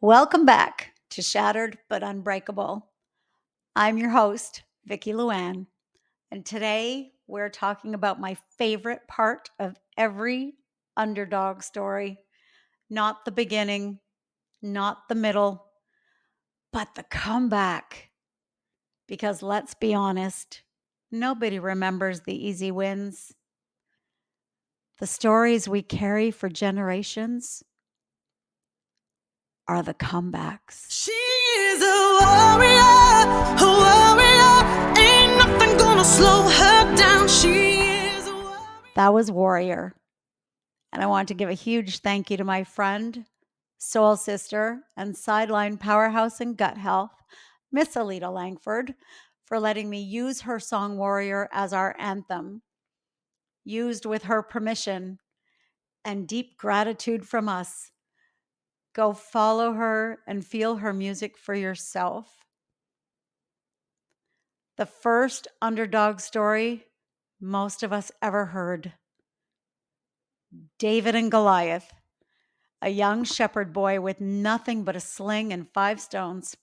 Welcome back to Shattered but Unbreakable. I'm your host, Vicki Luann, and today we're talking about my favorite part of every underdog story. Not the beginning, not the middle, but the comeback. Because let's be honest, nobody remembers the easy wins. The stories we carry for generations are the comebacks. She is a warrior, ain't nothing gonna slow her down. She is a warrior. That was Warrior. And I want to give a huge thank you to my friend, soul sister, and sideline powerhouse in gut health, Miss Alita Langford, for letting me use her song Warrior as our anthem. Used with her permission and deep gratitude from us. Go follow her and feel her music for yourself. The first underdog story most of us ever heard. David and Goliath, a young shepherd boy with nothing but a sling and 5 stones,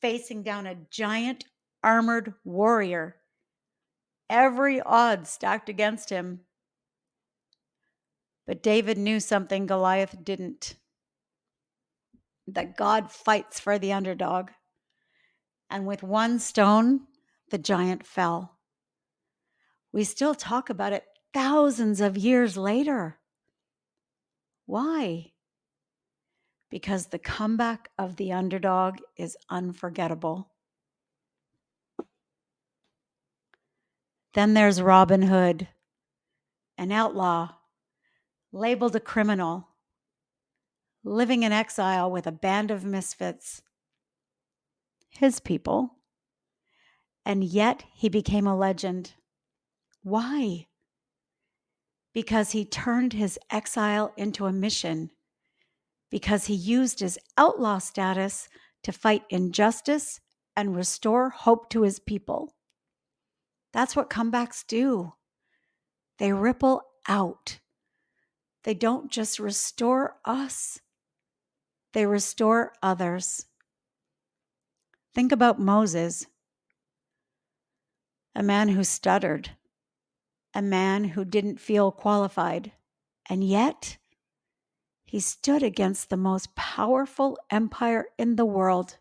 facing down a giant armored warrior. Every odd stacked against him. But David knew something Goliath didn't. That God fights for the underdog. And with 1 stone, the giant fell. We still talk about it thousands of years later. Why? Because the comeback of the underdog is unforgettable. Then there's Robin Hood, an outlaw, labeled a criminal, living in exile with a band of misfits, his people. And yet he became a legend. Why? Because he turned his exile into a mission. Because he used his outlaw status to fight injustice and restore hope to his people. That's what comebacks do. They ripple out. They don't just restore us, they restore others. Think about Moses, a man who stuttered, a man who didn't feel qualified, and yet he stood against the most powerful empire in the world.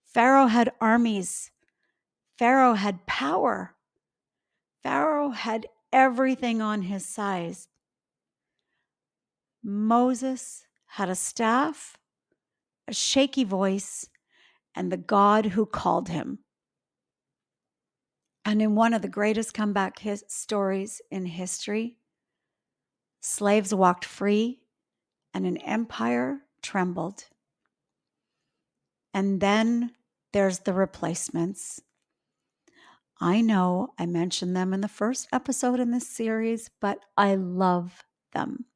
Pharaoh had armies. Pharaoh had power. Pharaoh had everything on his side. Moses had a staff, a shaky voice, and the God who called him. And in one of the greatest comeback stories in history, slaves walked free and an empire trembled. And then there's the replacements. I know I mentioned them in the first episode in this series, but I love them.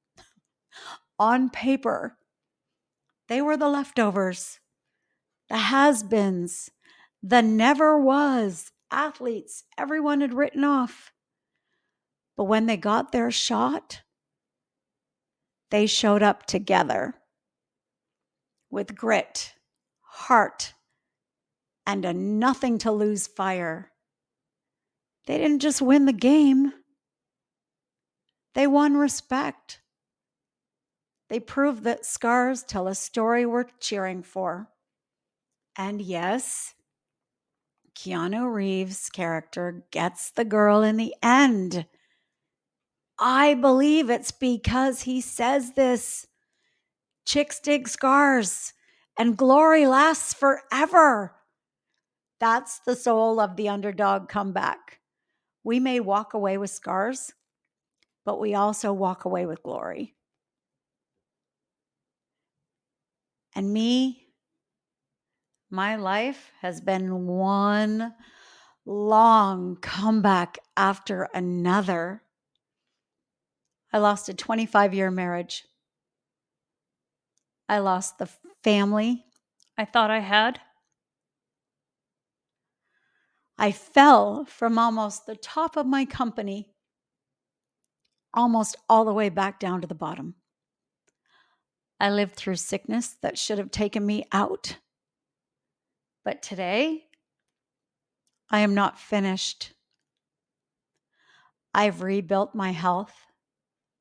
On paper, they were the leftovers, the has-beens, the never was athletes everyone had written off. But when they got their shot, they showed up together with grit, heart, and a nothing to lose fire. They didn't just win the game. They won respect. They proved that scars tell a story worth cheering for. And yes, Keanu Reeves' character gets the girl in the end. I believe it's because he says this. Chicks dig scars, and glory lasts forever. That's the soul of the underdog comeback. We may walk away with scars, but we also walk away with glory. And me, my life has been one long comeback after another. I lost a 25-year marriage. I lost the family I thought I had. I fell from almost the top of my company, almost all the way back down to the bottom. I lived through sickness that should have taken me out. But today, I am not finished. I've rebuilt my health.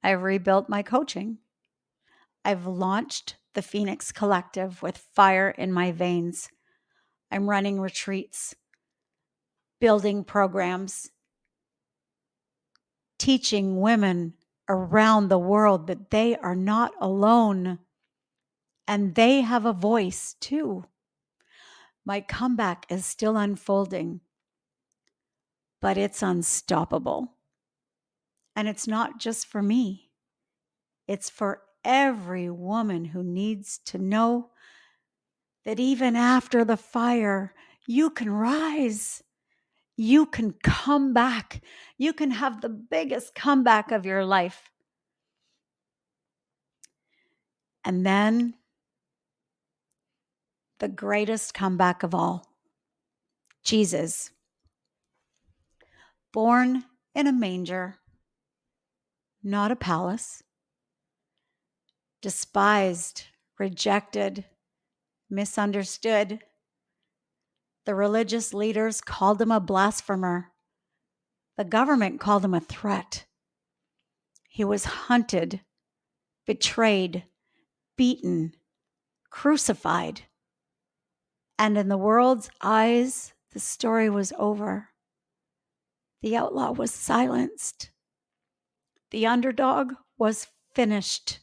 I've rebuilt my coaching. I've launched the Phoenix Collective with fire in my veins. I'm running retreats, building programs, teaching women around the world that they are not alone and they have a voice too. My comeback is still unfolding, but it's unstoppable. And it's not just for me. It's for every woman who needs to know that even after the fire, you can rise. You can come back. You can have the biggest comeback of your life. And then the greatest comeback of all, Jesus, born in a manger, not a palace, despised, rejected, misunderstood. The religious leaders called him a blasphemer. The government called him a threat. He was hunted, betrayed, beaten, crucified. And in the world's eyes, the story was over. The outlaw was silenced. The underdog was finished.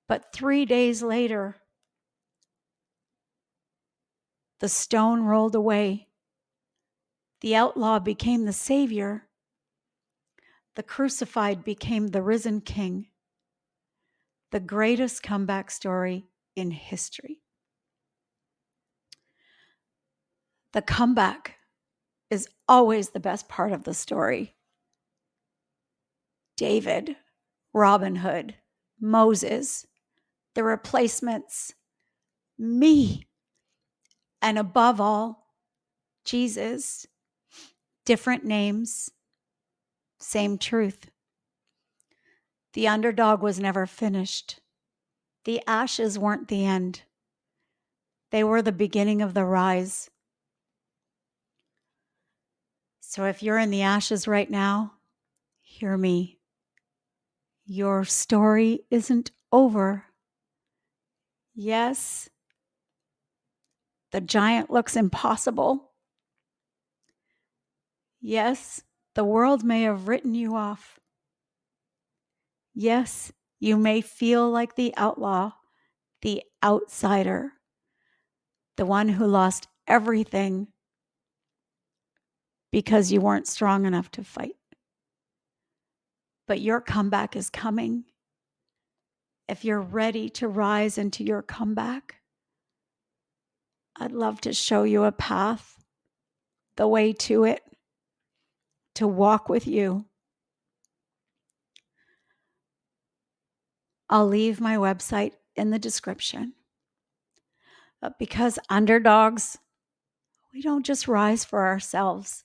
But 3 days later, the stone rolled away. The outlaw became the savior. The crucified became the risen king. The greatest comeback story in history. The comeback is always the best part of the story. David, Robin Hood, Moses, the replacements, me, and above all, Jesus. Different names, same truth. The underdog was never finished. The ashes weren't the end. They were the beginning of the rise. So if you're in the ashes right now, hear me. Your story isn't over. Yes, the giant looks impossible. Yes, the world may have written you off. Yes, you may feel like the outlaw, the outsider, the one who lost everything because you weren't strong enough to fight. But your comeback is coming. If you're ready to rise into your comeback, I'd love to show you a path, the way to it, to walk with you. I'll leave my website in the description. But because underdogs, we don't just rise for ourselves.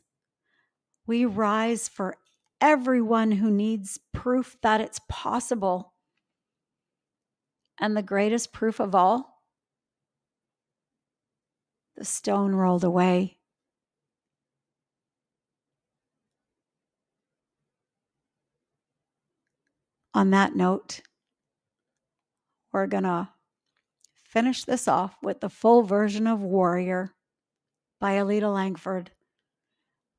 We rise for everyone who needs proof that it's possible. And the greatest proof of all, the stone rolled away. On that note, we're going to finish this off with the full version of Warrior by Alita Langford.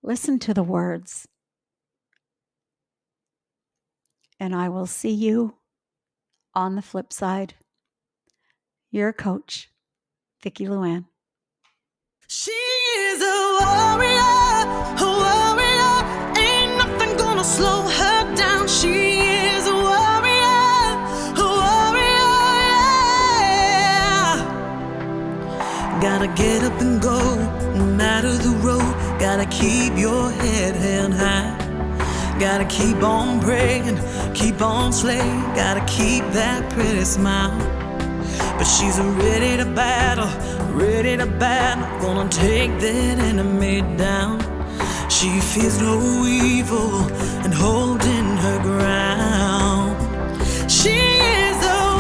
Listen to the words. And I will see you on the flip side. Your coach, Vicki Luann. She is a warrior, ain't nothing gonna slow her down. She is a warrior, yeah. Gotta get up and go, no matter the road. Gotta keep your head held high. Gotta keep on praying, keep on slaying. Gotta keep that pretty smile. But she's ready to battle, gonna take that enemy down. She fears no evil and holding her ground. She is a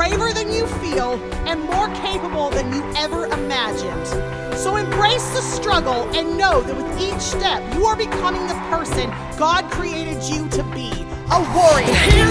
braver than you feel and more capable than you ever imagined. So embrace the struggle and know that with each step, you are becoming the person God created you to be, a warrior.